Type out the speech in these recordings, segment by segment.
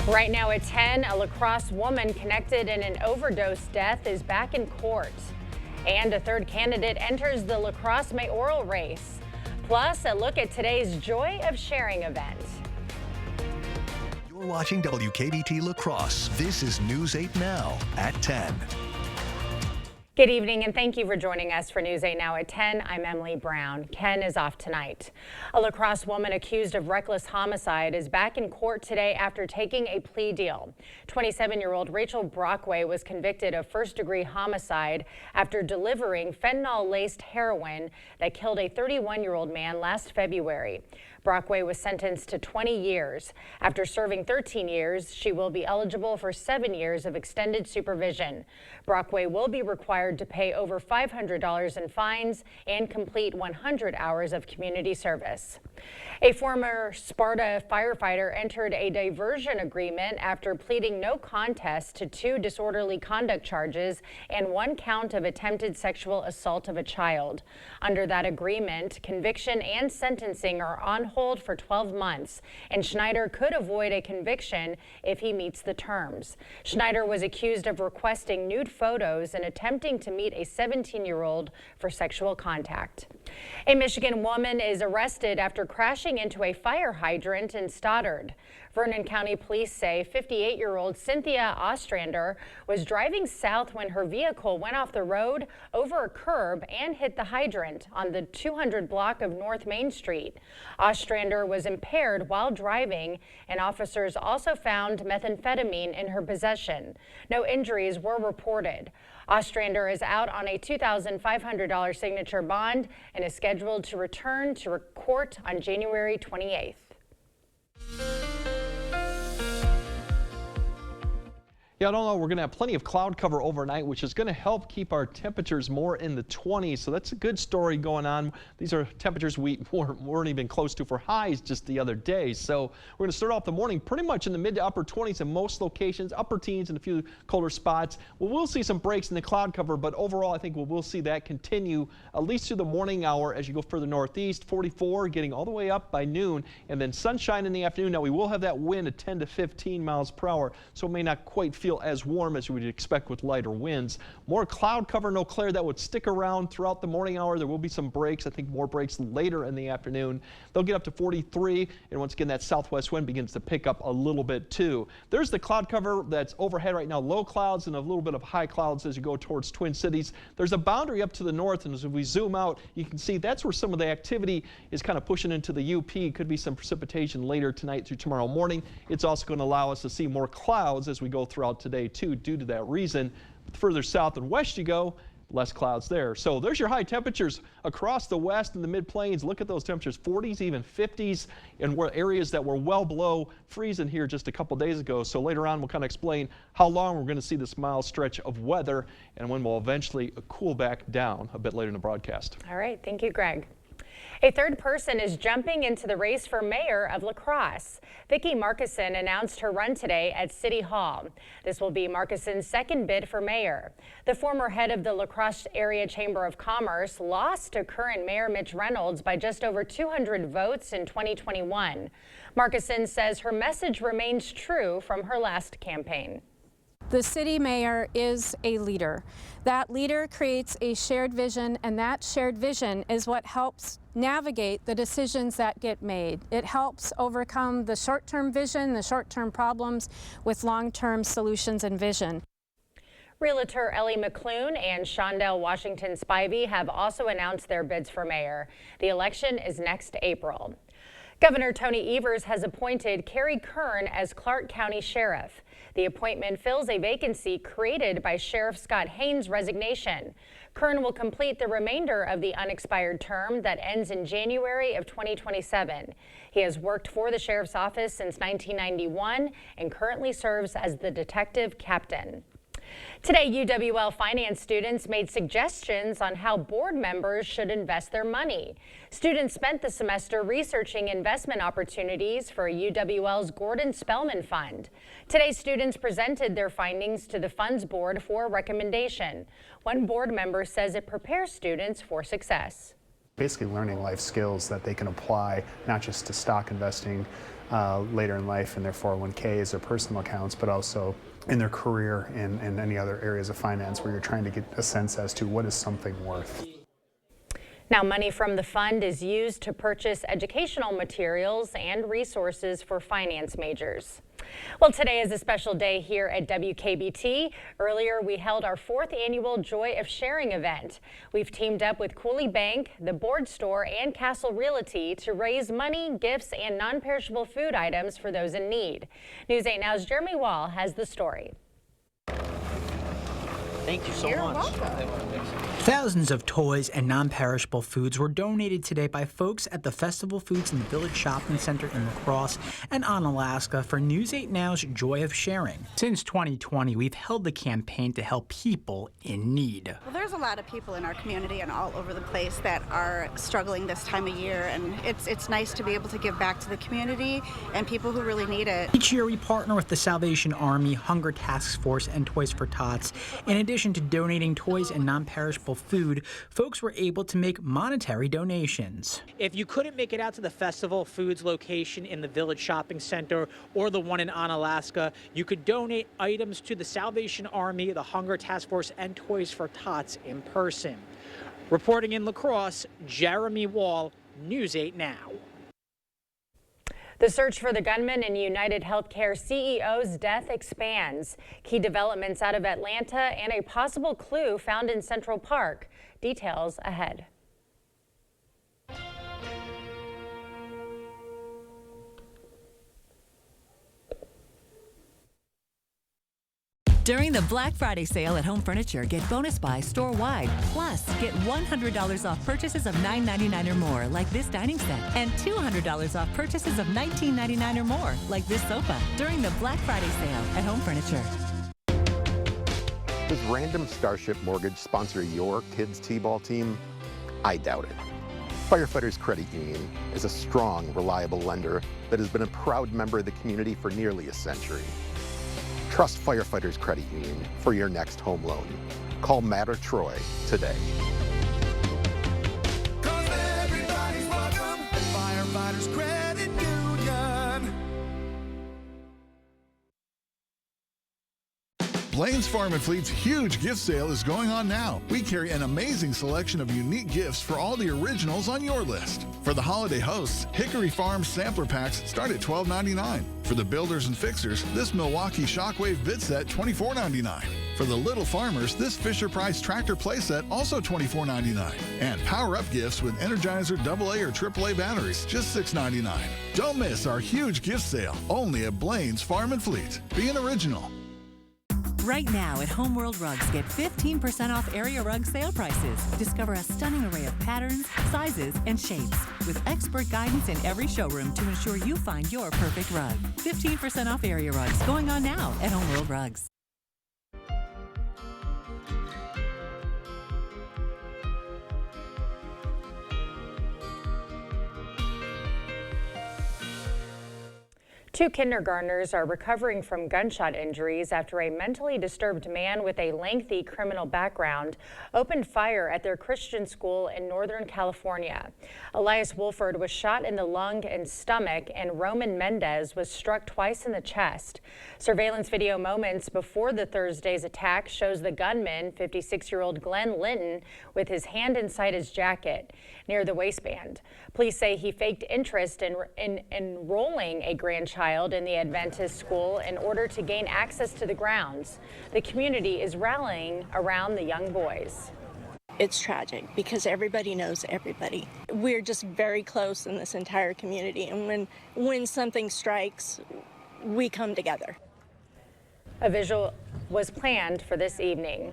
Right now at 10, a La Crosse woman connected in an overdose death is back in court. And a third candidate enters the La Crosse mayoral race. Plus, a look at today's Joy of Sharing event. You're watching WKBT La Crosse. This is News 8 Now at 10. Good evening and thank you for joining us for News 8 Now at 10. I'm Emily Brown. Ken is off tonight. A La Crosse woman accused of reckless homicide is back in court today after taking a plea deal. 27-year-old Rachel Brockway was convicted of first-degree homicide after delivering fentanyl-laced heroin that killed a 31-year-old man last February. Brockway was sentenced to 20 years. After serving 13 years, she will be eligible for 7 years of extended supervision. Brockway will be required to pay over $500 in fines and complete 100 hours of community service. A former Sparta firefighter entered a diversion agreement after pleading no contest to 2 disorderly conduct charges and 1 count of attempted sexual assault of a child. Under that agreement, conviction and sentencing are on hold for 12 months, and Schneider could avoid a conviction if he meets the terms. Schneider was accused of requesting nude photos and attempting to meet a 17-year-old for sexual contact. A Michigan woman is arrested after crashing into a fire hydrant in Stoddard. Vernon County Police say 58-year-old Cynthia Ostrander was driving south when her vehicle went off the road over a curb and hit the hydrant on the 200 block of North Main Street. Ostrander was impaired while driving, and officers also found methamphetamine in her possession. No injuries were reported. Ostrander is out on a $2,500 signature bond and is scheduled to return to court on January 28th. Yeah, I don't know. We're going to have plenty of cloud cover overnight, which is going to help keep our temperatures more in the 20s. So that's a good story going on. These are temperatures we weren't even close to for highs just the other day. So we're going to start off the morning pretty much in the mid to upper 20s in most locations, upper teens in a few colder spots. We'll see some breaks in the cloud cover, but overall I think we'll see that continue at least through the morning hour as you go further northeast. 44 getting all the way up by noon, and then sunshine in the afternoon. Now we will have that wind at 10 to 15 miles per hour, so it may not quite feel as warm as you would expect with lighter winds. More cloud cover, no clear, that would stick around throughout the morning hour. There will be some breaks. I think more breaks later in the afternoon. They'll get up to 43, and once again that southwest wind begins to pick up a little bit too. There's the cloud cover that's overhead right now. Low clouds and a little bit of high clouds as you go towards Twin Cities. There's a boundary up to the north, and as we zoom out, you can see that's where some of the activity is kind of pushing into the UP. Could be some precipitation later tonight through tomorrow morning. It's also going to allow us to see more clouds as we go throughout today too, due to that reason. Further south and west you go, less clouds there. So there's your high temperatures across the west and the mid-plains. Look at those temperatures, 40s, even 50s, in areas that were well below freezing here just a couple days ago. So later on we'll kind of explain how long we're going to see this mild stretch of weather and when we'll eventually cool back down a bit later in the broadcast. All right, thank you, Greg. A third person is jumping into the race for mayor of La Crosse. Vicki Markison announced her run today at City Hall. This will be Markison's second bid for mayor. The former head of the La Crosse Area Chamber of Commerce lost to current Mayor Mitch Reynolds by just over 200 votes in 2021. Markison says her message remains true from her last campaign. The city mayor is a leader. That leader creates a shared vision, and that shared vision is what helps navigate the decisions that get made. It helps overcome the short-term vision, the short-term problems with long-term solutions and vision. Realtor Ellie McClune and Shondell Washington Spivey have also announced their bids for mayor. The election is next April. Governor Tony Evers has appointed Carrie Kern as Clark County Sheriff. The appointment fills a vacancy created by Sheriff Scott Haynes' resignation. Kern will complete the remainder of the unexpired term that ends in January of 2027. He has worked for the sheriff's office since 1991 and currently serves as the detective captain. Today, UWL finance students made suggestions on how board members should invest their money. Students spent the semester researching investment opportunities for UWL's Gordon Spellman Fund. Today, students presented their findings to the fund's board for recommendation. One board member says it prepares students for success. Basically learning life skills that they can apply not just to stock investing later in life in their 401ks or personal accounts, but also in their career and any other areas of finance where you're trying to get a sense as to what is something worth. Now, money from the fund is used to purchase educational materials and resources for finance majors. Well, today is a special day here at WKBT. Earlier, we held our 4th annual Joy of Sharing event. We've teamed up with Cooley Bank, the Board Store, and Castle Realty to raise money, gifts, and non-perishable food items for those in need. News 8 Now's Jeremy Wall has the story. Thank you so much. Thousands of toys and non-perishable foods were donated today by folks at the Festival Foods in the Village Shopping Center in La Crosse and Onalaska for News 8 Now's Joy of Sharing. Since 2020, we've held the campaign to help people in need. Well, there's a lot of people in our community and all over the place that are struggling this time of year, and it's nice to be able to give back to the community and people who really need it. Each year we partner with the Salvation Army, Hunger Task Force, and Toys for Tots. In addition to donating toys and non-perishable food, folks were able to make monetary donations. If you couldn't make it out to the Festival Foods location in the Village Shopping Center or the one in Onalaska, you could donate items to the Salvation Army, the Hunger Task Force, and Toys for Tots in person. Reporting in La Crosse, Jeremy Wall, News 8 Now. The search for the gunman in United Healthcare CEO's death expands. Key developments out of Atlanta and a possible clue found in Central Park. Details ahead. During the Black Friday sale at Home Furniture, get bonus buy store-wide. Plus, get $100 off purchases of $9.99 or more, like this dining set, and $200 off purchases of $19.99 or more, like this sofa, during the Black Friday sale at Home Furniture. Does Random Starship Mortgage sponsor your kids' t-ball team? I doubt it. Firefighters Credit Union is a strong, reliable lender that has been a proud member of the community for nearly a century. Trust Firefighters Credit Union for your next home loan. Call Matt or Troy today. Cause everybody's welcome at Firefighters Credit Union. Blaine's Farm and Fleet's huge gift sale is going on now. We carry an amazing selection of unique gifts for all the originals on your list. For the holiday hosts, Hickory Farm sampler packs start at $12.99. For the builders and fixers, this Milwaukee Shockwave bid set $24.99. For the little farmers, this Fisher-Price tractor playset also $24.99. And power-up gifts with Energizer AA or AAA batteries, just $6.99. Don't miss our huge gift sale, only at Blaine's Farm and Fleet. Be an original. Right now at Homeworld Rugs, get 15% off area rug sale prices. Discover a stunning array of patterns, sizes, and shapes with expert guidance in every showroom to ensure you find your perfect rug. 15% off area rugs going on now at Homeworld Rugs. Two kindergartners are recovering from gunshot injuries after a mentally disturbed man with a lengthy criminal background opened fire at their Christian school in Northern California. Elias Wolford was shot in the lung and stomach, and Roman Mendez was struck twice in the chest. Surveillance video moments before the Thursday's attack shows the gunman, 56-year-old Glenn Linton, with his hand inside his jacket near the waistband. Police say he faked interest in enrolling a grandchild in the Adventist school in order to gain access to the grounds. The community is rallying around the young boys. It's tragic because everybody knows everybody. We're just very close in this entire community, and when something strikes, we come together. A visual was planned for this evening.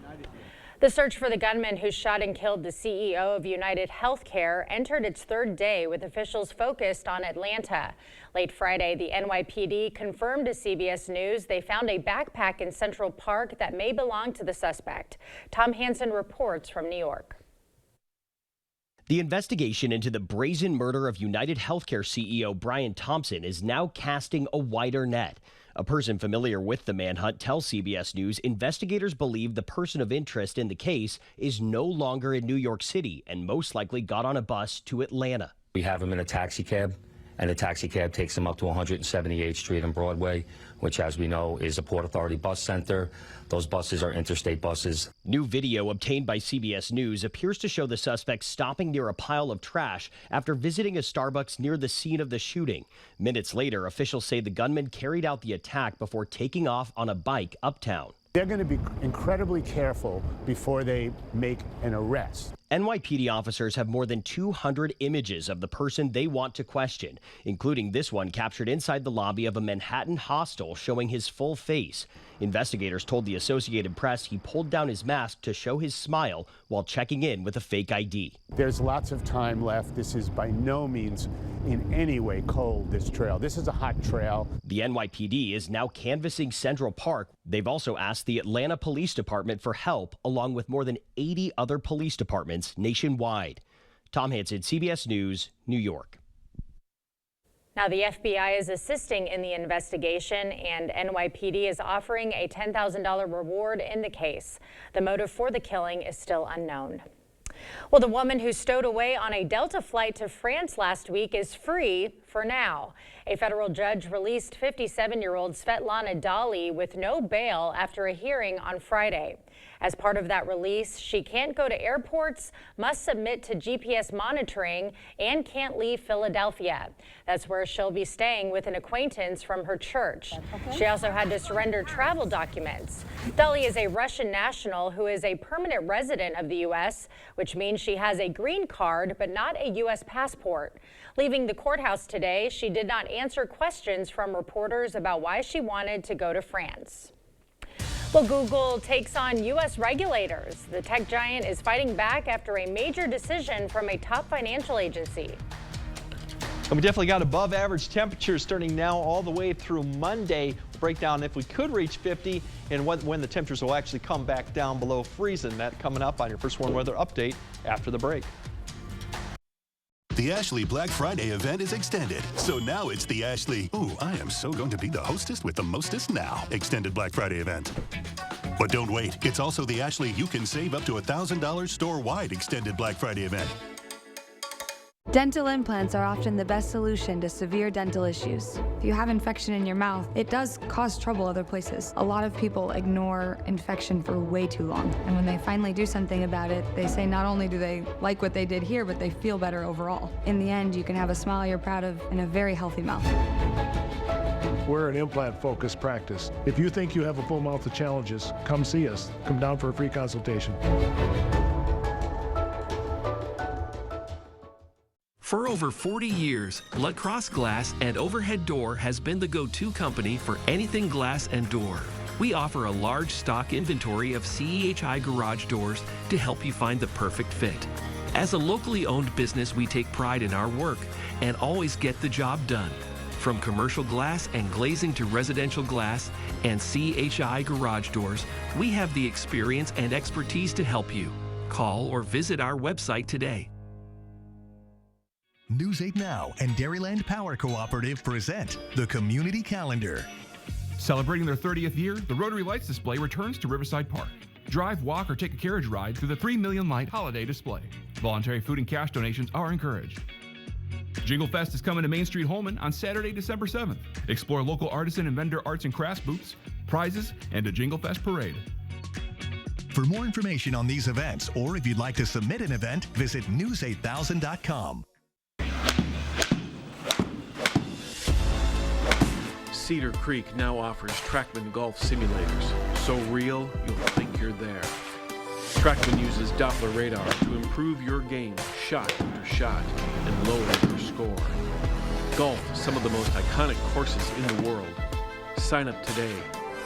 The search for the gunman who shot and killed the CEO of United Healthcare entered its third day, with officials focused on Atlanta. Late Friday, the NYPD confirmed to CBS News they found a backpack in Central Park that may belong to the suspect. Tom Hansen reports from New York. The investigation into the brazen murder of United Healthcare CEO Brian Thompson is now casting a wider net. A person familiar with the manhunt tells CBS News investigators believe the person of interest in the case is no longer in New York City and most likely got on a bus to Atlanta. We have him in a taxi cab, and the taxi cab takes him up to 178th Street and Broadway, which, as we know, is a Port Authority bus center. Those buses are interstate buses. New video obtained by CBS News appears to show the suspect stopping near a pile of trash after visiting a Starbucks near the scene of the shooting. Minutes later, officials say the gunman carried out the attack before taking off on a bike uptown. They're going to be incredibly careful before they make an arrest. NYPD officers have more than 200 images of the person they want to question, including this one captured inside the lobby of a Manhattan hostel showing his full face. Investigators told the Associated Press he pulled down his mask to show his smile while checking in with a fake ID. There's lots of time left. This is by no means in any way cold, this trail. This is a hot trail. The NYPD is now canvassing Central Park. They've also asked the Atlanta Police Department for help, along with more than 80 other police departments nationwide. Tom Hansen, CBS News, New York. Now, the FBI is assisting in the investigation, and NYPD is offering a $10,000 reward in the case. The motive for the killing is still unknown. Well, the woman who stowed away on a Delta flight to France last week is free for now. A federal judge released 57-year-old Svetlana Dali with no bail after a hearing on Friday. As part of that release, she can't go to airports, must submit to GPS monitoring, and can't leave Philadelphia. That's where she'll be staying with an acquaintance from her church. She also had to surrender travel documents. Dali is a Russian national who is a permanent resident of the U.S., which means she has a green card but not a U.S. passport. Leaving the courthouse today, she did not answer questions from reporters about why she wanted to go to France. Well, Google takes on U.S. regulators. The tech giant is fighting back after a major decision from a top financial agency. And we definitely got above average temperatures starting now all the way through Monday. We'll break down if we could reach 50 and when the temperatures will actually come back down below freezing. That coming up on your First Warn Weather Update after the break. The Ashley Black Friday event is extended, so now it's the Ashley, ooh, I am so going to be the hostess with the mostest now, extended Black Friday event. But don't wait, it's also the Ashley You Can Save Up to $1,000 store-wide extended Black Friday event. Dental implants are often the best solution to severe dental issues. If you have infection in your mouth, it does cause trouble other places. A lot of people ignore infection for way too long. And when they finally do something about it, they say not only do they like what they did here, but they feel better overall. In the end, you can have a smile you're proud of and a very healthy mouth. We're an implant-focused practice. If you think you have a full mouth of challenges, come see us. Come down for a free consultation. For over 40 years, Blood Cross Glass and Overhead Door has been the go-to company for anything glass and door. We offer a large stock inventory of CEHI garage doors to help you find the perfect fit. As a locally owned business, we take pride in our work and always get the job done. From commercial glass and glazing to residential glass and CEHI garage doors, we have the experience and expertise to help you. Call or visit our website today. News 8 Now and Dairyland Power Cooperative present the Community Calendar. Celebrating their 30th year, the Rotary Lights Display returns to Riverside Park. Drive, walk, or take a carriage ride through the 3 Million Light Holiday Display. Voluntary food and cash donations are encouraged. Jingle Fest is coming to Main Street Holman on Saturday, December 7th. Explore local artisan and vendor arts and crafts booths, prizes, and a Jingle Fest parade. For more information on these events, or if you'd like to submit an event, visit news8000.com. Cedar Creek now offers Trackman golf simulators. So real, you'll think you're there. Trackman uses Doppler radar to improve your game shot after shot and lower your score. Golf is some of the most iconic courses in the world. Sign up today.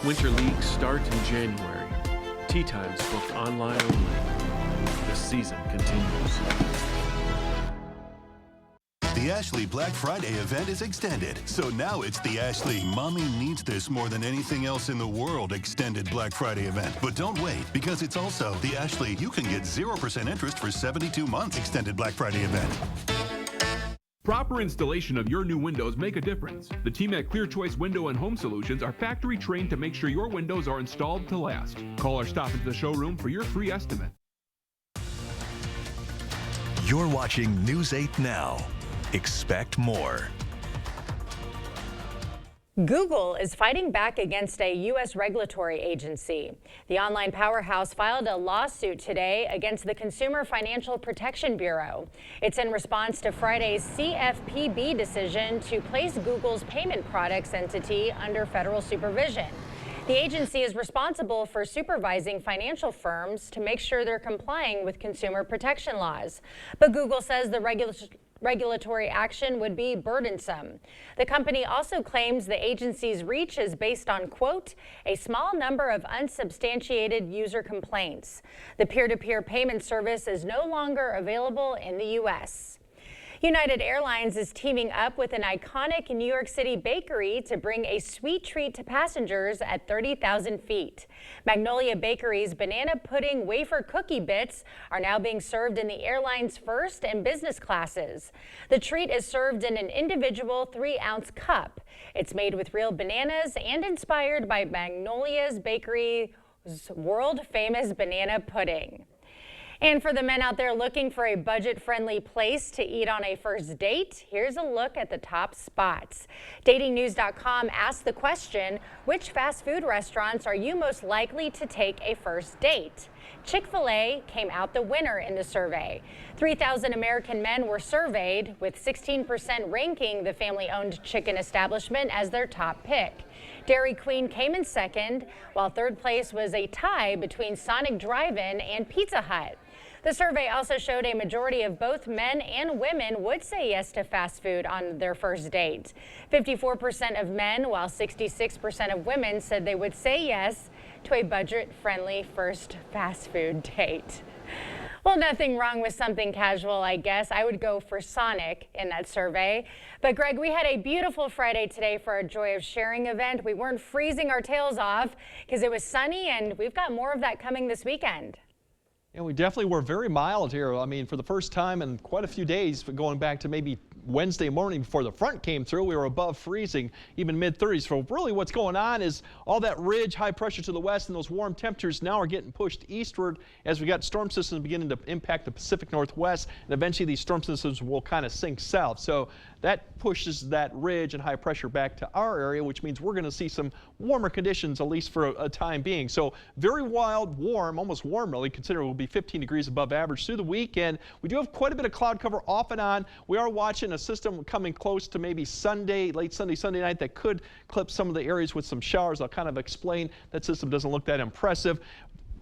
Winter leagues start in January. Tee times booked online only. The season continues. The Ashley Black Friday event is extended, so now it's the Ashley Mommy Needs This More Than Anything Else in the World extended Black Friday event. But don't wait, because it's also the Ashley You Can Get 0% interest for 72 months extended Black Friday event. Proper installation of your new windows make a difference. The team at Clear Choice Window and Home Solutions are factory trained to make sure your windows are installed to last. Call or stop into the showroom for your free estimate. You're watching News 8 Now. Expect more. Google is fighting back against a U.S. regulatory agency. The online powerhouse filed a lawsuit today against the Consumer Financial Protection Bureau. It's in response to Friday's CFPB decision to place Google's payment products entity under federal supervision. The agency is responsible for supervising financial firms to make sure they're complying with consumer protection laws. But Google says the regulatory action would be burdensome. The company also claims the agency's reach is based on, quote, a small number of unsubstantiated user complaints. The peer-to-peer payment service is no longer available in the U.S. United Airlines is teaming up with an iconic New York City bakery to bring a sweet treat to passengers at 30,000 feet. Magnolia Bakery's banana pudding wafer cookie bits are now being served in the airline's first and business classes. The treat is served in an individual 3-ounce cup. It's made with real bananas and inspired by Magnolia's Bakery's world-famous banana pudding. And for the men out there looking for a budget-friendly place to eat on a first date, here's a look at the top spots. DatingNews.com asked the question, which fast food restaurants are you most likely to take a first date? Chick-fil-A came out the winner in the survey. 3,000 American men were surveyed, with 16% ranking the family-owned chicken establishment as their top pick. Dairy Queen came in second, while third place was a tie between Sonic Drive-In and Pizza Hut. The survey also showed a majority of both men and women would say yes to fast food on their first date. 54% of men, while 66% of women said they would say yes to a budget-friendly first fast food date. Well, nothing wrong with something casual, I guess. I would go for Sonic in that survey. But Greg, we had a beautiful Friday today for our Joy of Sharing event. We weren't freezing our tails off because it was sunny, and we've got more of that coming this weekend. And we definitely were very mild here. I mean, for the first time in quite a few days, going back to maybe Wednesday morning before the front came through, we were above freezing, even mid-30s. So really what's going on is all that ridge, high pressure to the west, and those warm temperatures now are getting pushed eastward as we got storm systems beginning to impact the Pacific Northwest, and eventually these storm systems will kind of sink south. So that pushes that ridge and high pressure back to our area, which means we're going to see some warmer conditions, at least for a time being. So very wild, warm, almost warm really, consider it will be 15 degrees above average through the weekend. We do have quite a bit of cloud cover off and on. We are watching a system coming close to maybe Sunday, late Sunday night, that could clip some of the areas with some showers. I'll kind of explain. That system doesn't look that impressive.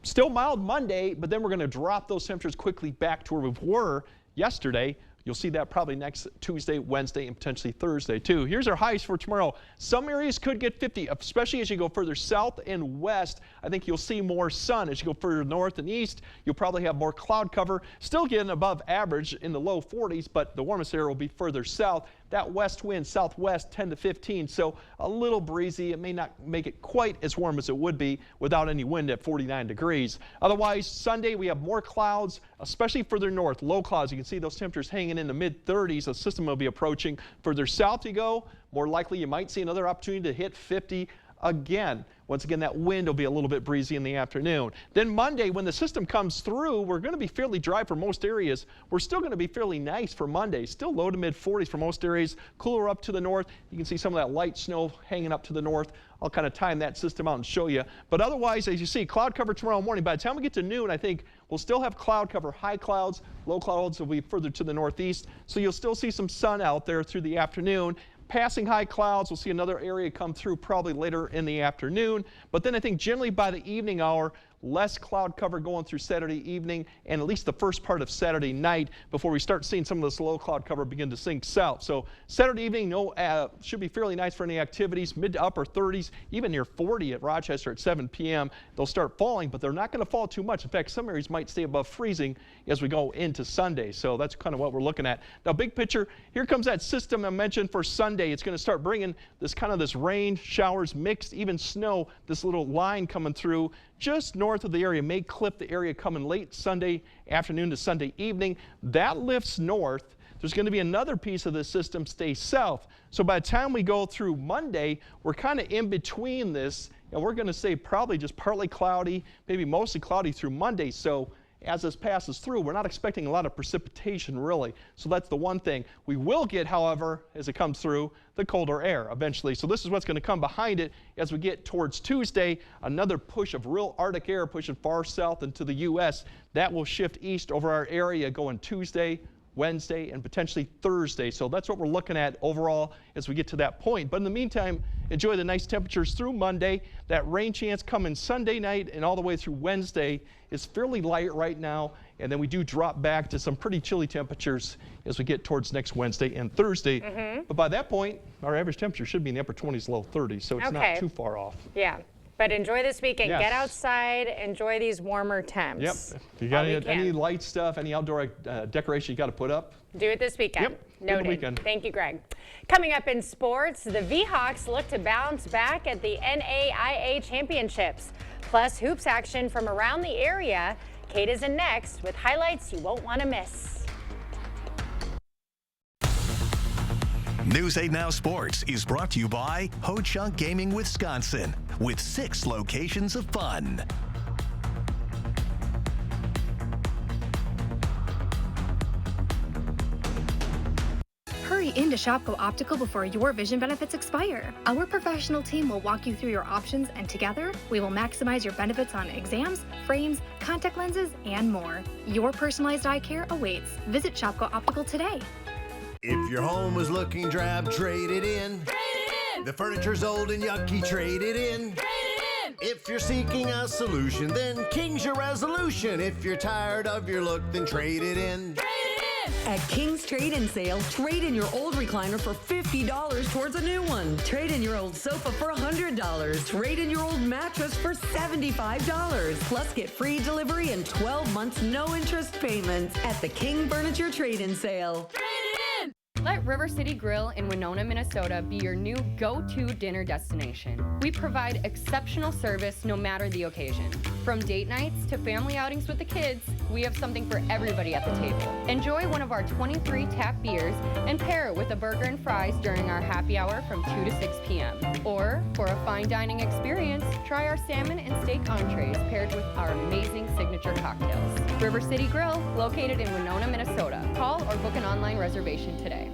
Still mild Monday, but then we're going to drop those temperatures quickly back to where we were yesterday. You'll see that probably next Tuesday, Wednesday, and potentially Thursday too. Here's our highs for tomorrow. Some areas could get 50, especially as you go further south and west. I think you'll see more sun. As you go further north and east, you'll probably have more cloud cover. Still getting above average in the low 40s, but the warmest area will be further south. That west wind, southwest, 10 to 15, so a little breezy. It may not make it quite as warm as it would be without any wind at 49 degrees. Otherwise, Sunday we have more clouds, especially further north. Low clouds. You can see those temperatures hanging in the mid-30s. The system will be approaching. Further south you go, more likely you might see another opportunity to hit 50 again. Once again, that wind will be a little bit breezy in the afternoon. Then Monday, when the system comes through, we're going to be fairly dry for most areas. We're still going to be fairly nice for Monday. Still low to mid-40s for most areas. Cooler up to the north. You can see some of that light snow hanging up to the north. I'll kind of time that system out and show you. But otherwise, as you see, cloud cover tomorrow morning. By the time we get to noon, I think we'll still have cloud cover. High clouds, low clouds will be further to the northeast. So you'll still see some sun out there through the afternoon. Passing high clouds, we'll see another area come through probably later in the afternoon. But then I think generally by the evening hour, less cloud cover going through Saturday evening and at least the first part of Saturday night before we start seeing some of this low cloud cover begin to sink south. So Saturday evening should be fairly nice for any activities, mid to upper 30s, even near 40 at Rochester at 7 p.m. They'll start falling, but they're not going to fall too much. In fact, some areas might stay above freezing as we go into Sunday. So that's kind of what we're looking at. Now, big picture, here comes that system I mentioned for Sunday. It's going to start bringing this rain, showers, mixed, even snow, this little line coming through just north of the area, may clip the area coming late Sunday afternoon to Sunday evening. That lifts north there's going to be another piece of the system stay south. So by the time we go through Monday, we're kind of in between this, and we're going to say probably just partly cloudy, maybe mostly cloudy through Monday. So as this passes through, we're not expecting a lot of precipitation, really. So that's the one thing. We will get, however, as it comes through, the colder air eventually. So this is what's going to come behind it as we get towards Tuesday. Another push of real Arctic air pushing far south into the U.S. That will shift east over our area going Tuesday, Wednesday, and potentially Thursday. So that's what we're looking at overall as we get to that point. But in the meantime, enjoy the nice temperatures through Monday. That rain chance coming Sunday night and all the way through Wednesday is fairly light right now. And then we do drop back to some pretty chilly temperatures as we get towards next Wednesday and Thursday. But by that point, our average temperature should be in the upper 20s, low 30s. So it's not too far off. Yeah. But enjoy this weekend. Yes. Get outside, enjoy these warmer temps. Yep. If you got any light stuff, any outdoor decoration you got to put up, do it this weekend. Yep. Noted. Weekend. Thank you, Greg. Coming up in sports, the V-Hawks look to bounce back at the NAIA Championships. Plus, hoops action from around the area. Kate is in next with highlights you won't want to miss. News 8 Now Sports is brought to you by Ho Chunk Gaming Wisconsin, with 6 locations of fun. Hurry into Shopko Optical before your vision benefits expire. Our professional team will walk you through your options, and together, we will maximize your benefits on exams, frames, contact lenses, and more. Your personalized eye care awaits. Visit Shopko Optical today. If your home is looking drab, trade it in. Trade it in. The furniture's old and yucky, trade it in. Trade it in. If you're seeking a solution, then King's your resolution. If you're tired of your look, then trade it in. Trade it in. At King's Trade-In Sale, trade in your old recliner for $50 towards a new one. Trade in your old sofa for $100. Trade in your old mattress for $75. Plus, get free delivery and 12 months no interest payments at the King Furniture Trade-In Sale. Let River City Grill in Winona, Minnesota be your new go-to dinner destination. We provide exceptional service no matter the occasion. From date nights to family outings with the kids, we have something for everybody at the table. Enjoy one of our 23 tap beers and pair it with a burger and fries during our happy hour from 2 to 6 p.m. Or, for a fine dining experience, try our salmon and steak entrees paired with our amazing signature cocktails. River City Grill, located in Winona, Minnesota. Call or book an online reservation today.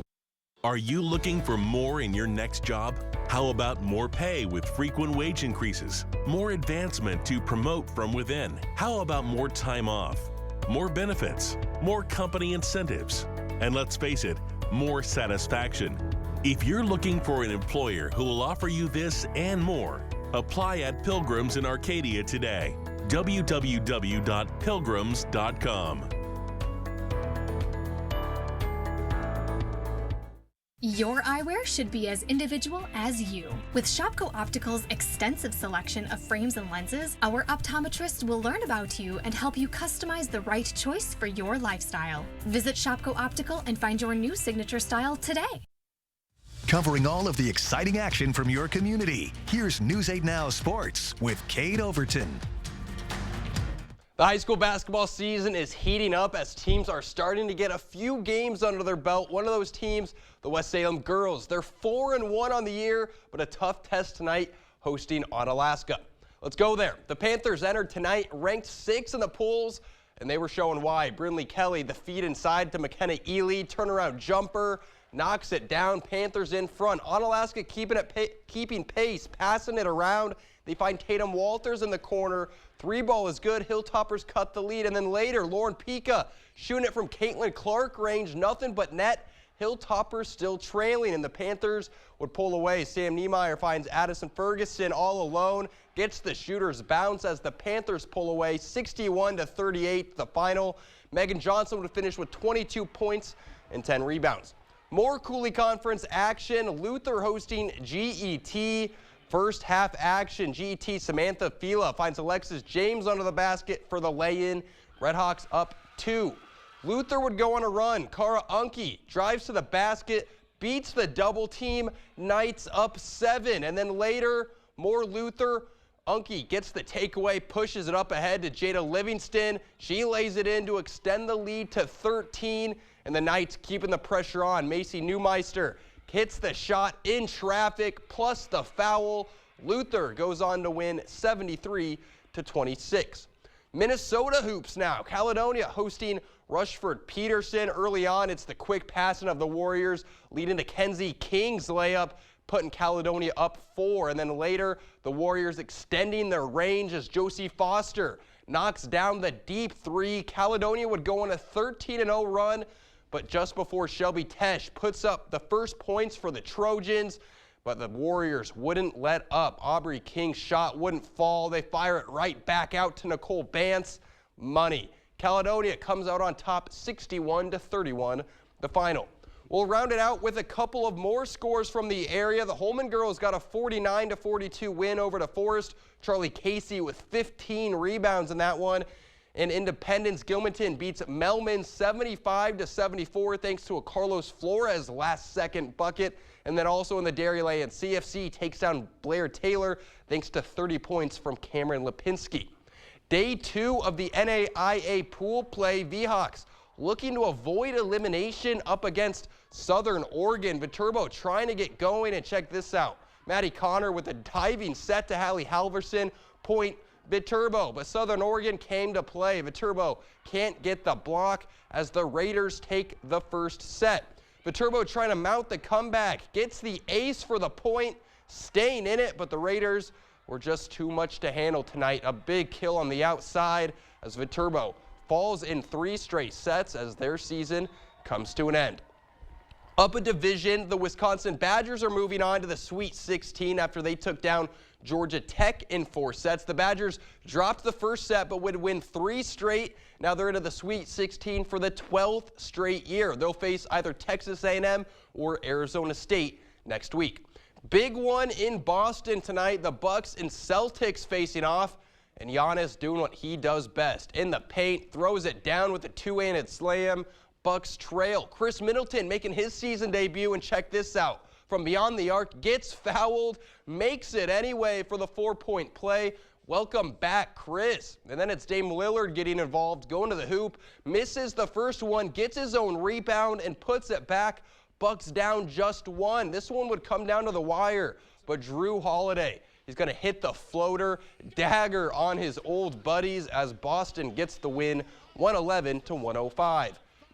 Are you looking for more in your next job? How about more pay with frequent wage increases? More advancement to promote from within? How about more time off? More benefits? More company incentives? And let's face it, more satisfaction. If you're looking for an employer who will offer you this and more, apply at Pilgrims in Arcadia today. www.pilgrims.com. Your eyewear should be as individual as you. With Shopko Optical's extensive selection of frames and lenses, our optometrists will learn about you and help you customize the right choice for your lifestyle. Visit Shopko Optical and find your new signature style today. Covering all of the exciting action from your community, here's News 8 Now Sports with Kate Overton. The high school basketball season is heating up as teams are starting to get a few games under their belt. One of those teams, the West Salem girls. They're 4-1 on the year, but a tough test tonight hosting Onalaska. Let's go there. The Panthers entered tonight ranked 6th in the polls, and they were showing why. Brinley Kelly, the feed inside to McKenna Ely, turnaround jumper, knocks it down. Panthers in front. Onalaska keeping pace, passing it around. They find Tatum Walters in the corner. 3-ball is good. Hilltoppers cut the lead. And then later, Lauren Pica shooting it from Caitlin Clark range. Nothing but net. Hilltoppers still trailing, and the Panthers would pull away. Sam Niemeyer finds Addison Ferguson all alone. Gets the shooter's bounce as the Panthers pull away. 61-38 the final. Megan Johnson would finish with 22 points and 10 rebounds. More Cooley Conference action. Luther hosting GET. First half action, GET Samantha Fila finds Alexis James under the basket for the lay-in. Redhawks up 2. Luther would go on a run. Cara Unke drives to the basket, beats the double team. Knights up 7. And then later, more Luther. Unke gets the takeaway, pushes it up ahead to Jada Livingston. She lays it in to extend the lead to 13, and the Knights keeping the pressure on. Macy Neumeister hits the shot in traffic, plus the foul. Luther goes on to win 73-26. Minnesota hoops now. Caledonia hosting Rushford Peterson. Early on, it's the quick passing of the Warriors, leading to Kenzie King's layup, putting Caledonia up 4. And then later, the Warriors extending their range as Josie Foster knocks down the deep 3. Caledonia would go on a 13-0 run, but just before Shelby Tesh puts up the first points for the Trojans, but the Warriors wouldn't let up. Aubrey King's shot wouldn't fall. They fire it right back out to Nicole Bantz. Money. Caledonia comes out on top 61-31, the final. We'll round it out with a couple of more scores from the area. The Holman girls got a 49-42 win over to Forest. Charlie Casey with 15 rebounds in that one. And Independence Gilmanton beats Melman 75-74 thanks to a Carlos Flores last-second bucket. And then also in the Dairyland, CFC takes down Blair Taylor thanks to 30 points from Cameron Lipinski. Day 2 of the NAIA pool play. V-Hawks looking to avoid elimination up against Southern Oregon. Viterbo trying to get going, and check this out. Maddie Connor with a diving set to Hallie Halverson. Point Viterbo, but Southern Oregon came to play. Viterbo can't get the block as the Raiders take the first set. Viterbo trying to mount the comeback, gets the ace for the point, staying in it, but the Raiders were just too much to handle tonight. A big kill on the outside as Viterbo falls in 3 straight sets as their season comes to an end. Up a division, the Wisconsin Badgers are moving on to the Sweet 16 after they took down Georgia Tech in 4 sets. The Badgers dropped the first set but would win 3 straight. Now they're into the Sweet 16 for the 12th straight year. They'll face either Texas A&M or Arizona State next week. Big one in Boston tonight. The Bucks and Celtics facing off, and Giannis doing what he does best. In the paint, throws it down with a two-handed slam. Bucks trail. Chris Middleton making his season debut, and check this out. From beyond the arc, gets fouled, makes it anyway for the 4-point play. Welcome back, Chris. And then it's Dame Lillard getting involved, going to the hoop, misses the first one, gets his own rebound, and puts it back. Bucks down just 1. This one would come down to the wire, but Drew Holiday, he's going to hit the floater, dagger on his old buddies as Boston gets the win, 111-105.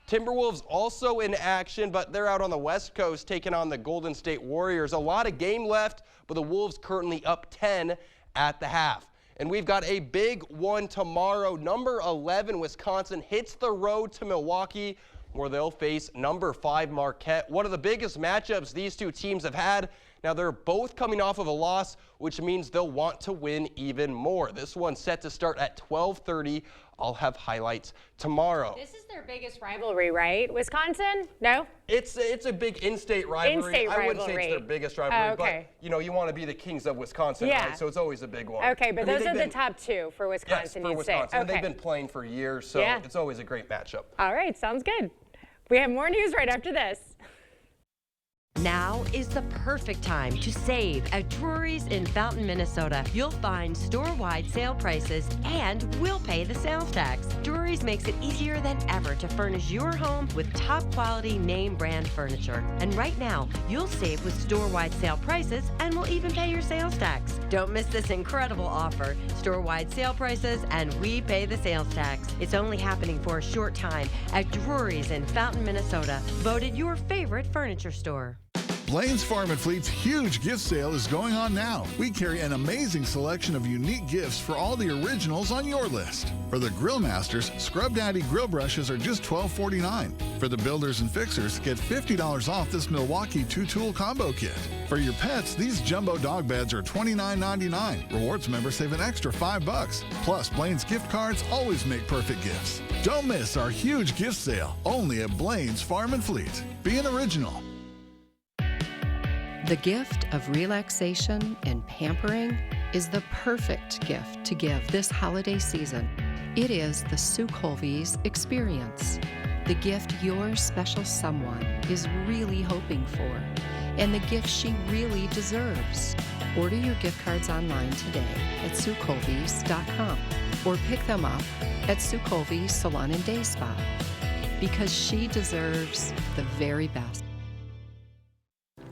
Timberwolves also in action, but they're out on the West Coast taking on the Golden State Warriors. A lot of game left, but the Wolves currently up 10 at the half. And we've got a big one tomorrow. Number 11, Wisconsin, hits the road to Milwaukee, where they'll face number 5, Marquette. One of the biggest matchups these two teams have had. Now, they're both coming off of a loss, which means they'll want to win even more. This one's set to start at 12:30. I'll have highlights tomorrow. This is their biggest rivalry, right? Wisconsin? No? It's a big in-state rivalry. I wouldn't say it's their biggest rivalry, but you want to be the kings of Wisconsin, right? So it's always a big one. Okay, but those are the top 2 for Wisconsin. Yes, for Wisconsin. And they've been playing for years, so it's always a great matchup. All right, sounds good. We have more news right after this. Now is the perfect time to save at Drury's in Fountain, Minnesota. You'll find store-wide sale prices and we'll pay the sales tax. Drury's makes it easier than ever to furnish your home with top-quality name-brand furniture. And right now, you'll save with store-wide sale prices and we'll even pay your sales tax. Don't miss this incredible offer. Store-wide sale prices and we pay the sales tax. It's only happening for a short time at Drury's in Fountain, Minnesota. Voted your favorite furniture store. Blaine's Farm and Fleet's huge gift sale is going on now. We carry an amazing selection of unique gifts for all the originals on your list. For the Grill Masters, Scrub Daddy grill brushes are just $12.49. For the builders and fixers, get $50 off this Milwaukee 2-tool combo kit. For your pets, these jumbo dog beds are $29.99. Rewards members save an extra $5. Plus, Blaine's gift cards always make perfect gifts. Don't miss our huge gift sale, only at Blaine's Farm and Fleet. Be an original. The gift of relaxation and pampering is the perfect gift to give this holiday season. It is the Sue Colby's experience, the gift your special someone is really hoping for, and the gift she really deserves. Order your gift cards online today at SueColvys.com or pick them up at Sue Colvys Salon and Day Spa, because she deserves the very best.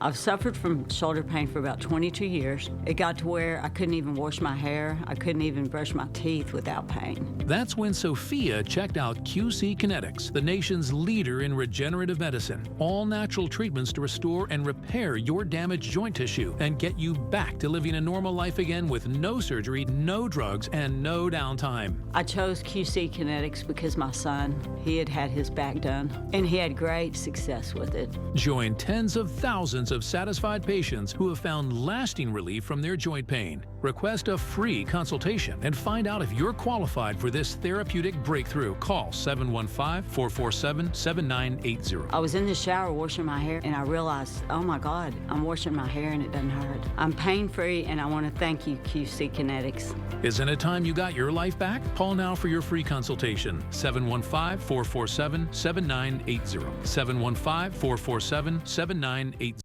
I've suffered from shoulder pain for about 22 years. It got to where I couldn't even wash my hair. I couldn't even brush my teeth without pain. That's when Sophia checked out QC Kinetics, the nation's leader in regenerative medicine. All natural treatments to restore and repair your damaged joint tissue and get you back to living a normal life again with no surgery, no drugs, and no downtime. I chose QC Kinetics because my son, he had had his back done, and he had great success with it. Join tens of thousands of satisfied patients who have found lasting relief from their joint pain. Request a free consultation and find out if you're qualified for this therapeutic breakthrough. Call 715-447-7980. I was in the shower washing my hair, and I realized, oh my God, I'm washing my hair and it doesn't hurt. I'm pain-free, and I want to thank you, QC Kinetics. Isn't it time you got your life back? Call now for your free consultation. 715-447-7980. 715-447-7980.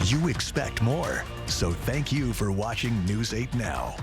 You expect more, so thank you for watching News 8 Now.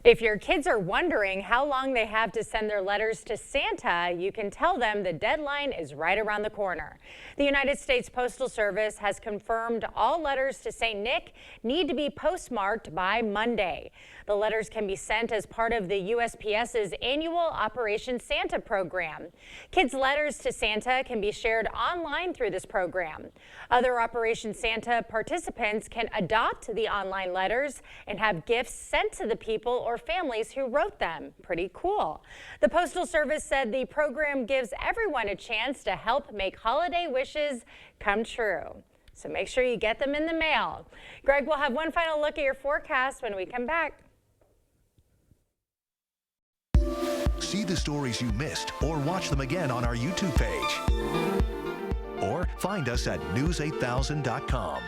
If your kids are wondering how long they have to send their letters to Santa, you can tell them the deadline is right around the corner. The United States Postal Service has confirmed all letters to St. Nick need to be postmarked by Monday. The letters can be sent as part of the USPS's annual Operation Santa program. Kids' letters to Santa can be shared online through this program. Other Operation Santa participants can adopt the online letters and have gifts sent to the people or families who wrote them. Pretty cool. The Postal Service said the program gives everyone a chance to help make holiday wishes come true. So make sure you get them in the mail. Greg will have one final look at your forecast when we come back. See the stories you missed or watch them again on our YouTube page. Or find us at news8000.com.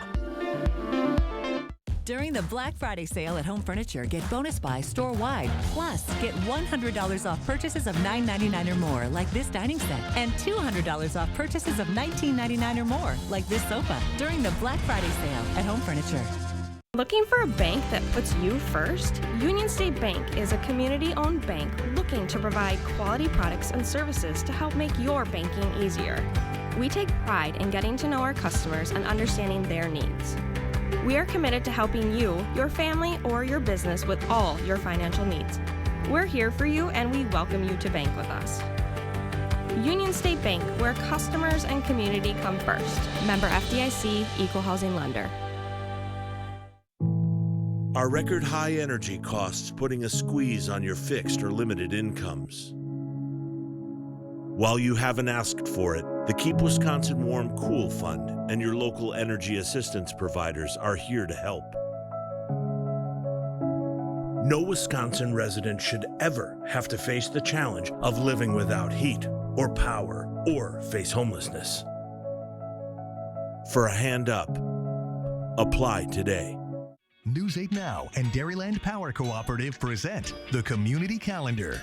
During the Black Friday sale at Home Furniture, get bonus buy store-wide. Plus, get $100 off purchases of $9.99 or more, like this dining set, and $200 off purchases of $19.99 or more, like this sofa, during the Black Friday sale at Home Furniture. Looking for a bank that puts you first? Union State Bank is a community-owned bank looking to provide quality products and services to help make your banking easier. We take pride in getting to know our customers and understanding their needs. We are committed to helping you, your family, or your business with all your financial needs. We're here for you, and we welcome you to bank with us. Union State Bank, where customers and community come first. Member FDIC, Equal Housing Lender. Are record high energy costs putting a squeeze on your fixed or limited incomes? While you haven't asked for it, the Keep Wisconsin Warm Cool Fund and your local energy assistance providers are here to help. No Wisconsin resident should ever have to face the challenge of living without heat or power or face homelessness. For a hand up, apply today. News 8 Now and Dairyland Power Cooperative present the Community Calendar.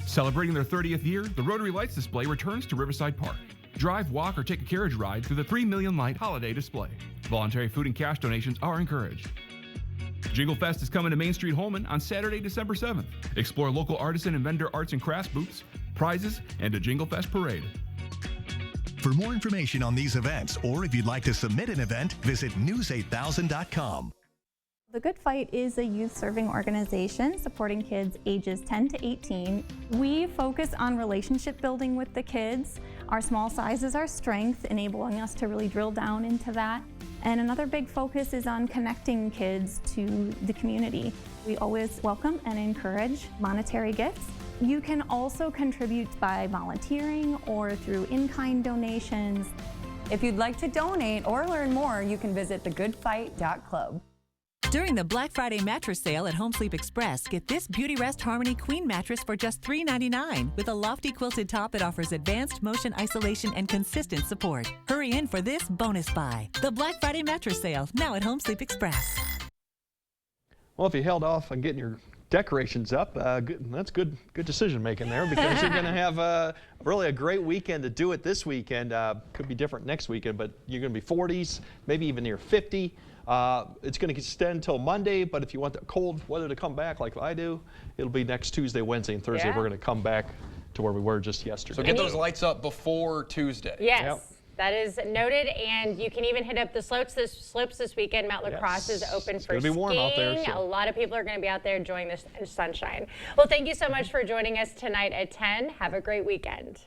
Celebrating their 30th year, the Rotary Lights Display returns to Riverside Park. Drive, walk, or take a carriage ride through the 3 Million Light Holiday Display. Voluntary food and cash donations are encouraged. Jingle Fest is coming to Main Street Holman on Saturday, December 7th. Explore local artisan and vendor arts and crafts booths, prizes, and a Jingle Fest parade. For more information on these events, or if you'd like to submit an event, visit news8000.com. The Good Fight is a youth-serving organization supporting kids ages 10 to 18. We focus on relationship building with the kids. Our small size is our strength, enabling us to really drill down into that. And another big focus is on connecting kids to the community. We always welcome and encourage monetary gifts. You can also contribute by volunteering or through in-kind donations. If you'd like to donate or learn more, you can visit thegoodfight.club. During the Black Friday mattress sale at Home Sleep Express, get this Beauty Rest Harmony Queen mattress for just $3.99. With a lofty quilted top, it offers advanced motion isolation and consistent support. Hurry in for this bonus buy. The Black Friday mattress sale, now at Home Sleep Express. Well, if you held off on getting your decorations up. That's good decision making there, because you're going to have really a great weekend to do it this weekend. Could be different next weekend, but you're going to be 40s, maybe even near 50. It's going to extend until Monday, but if you want the cold weather to come back like I do, it'll be next Tuesday, Wednesday, and Thursday. Yeah. We're going to come back to where we were just yesterday. So get those lights up before Tuesday. Yes. Yep. That is noted, and you can even hit up the slopes this weekend. Mount Lacrosse is open for gonna be warm skiing. out there, so. A lot of people are going to be out there enjoying the sunshine. Well, thank you so much for joining us tonight at 10. Have a great weekend.